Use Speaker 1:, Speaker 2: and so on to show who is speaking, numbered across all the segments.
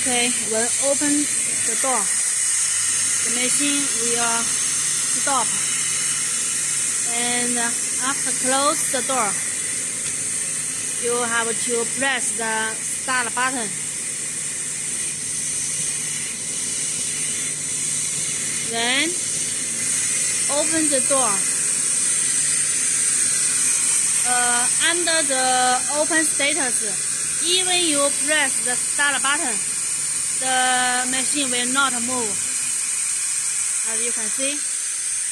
Speaker 1: Okay, when open the door, the machine will stop. And after close the door, you have to press the start button. Then open the door. Under the open status, even you press the start button, the machine will not move, as you can see.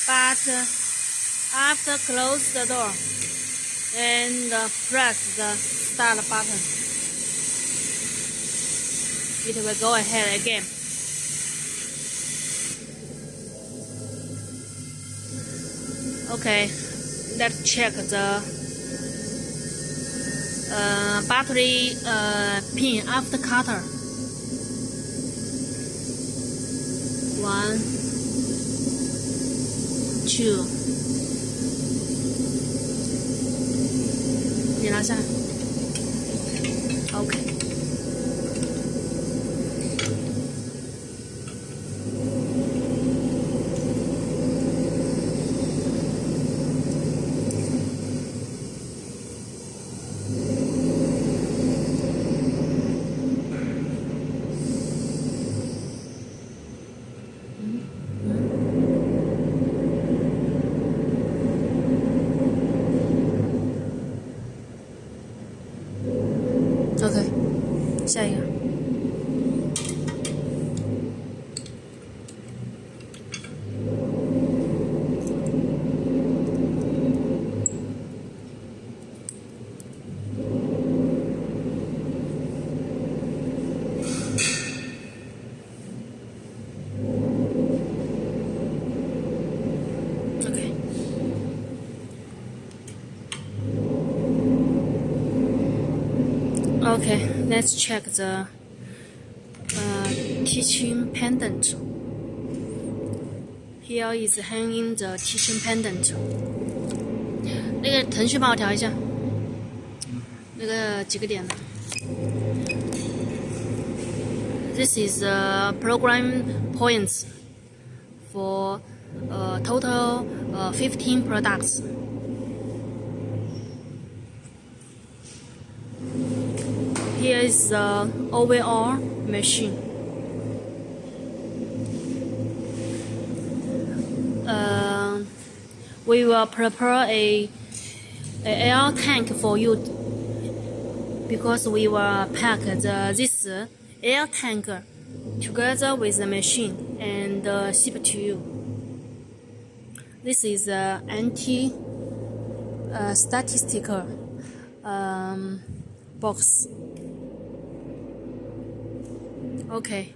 Speaker 1: But after close the door and press the start button, it will go ahead again. Okay, let's check the battery pin after cutter. 1, 2， 你拿下来。OK。OK， 下一个。Okay, let's check the teaching pendant. Here is hanging the teaching pendant. 那个腾讯帮我调一下，那个几个点的。This is program points for total 15 products. Here is the overall machine. We will prepare a air tank for you because we will pack this air tank together with the machine and ship to you. This is anti-statistical box. Okay.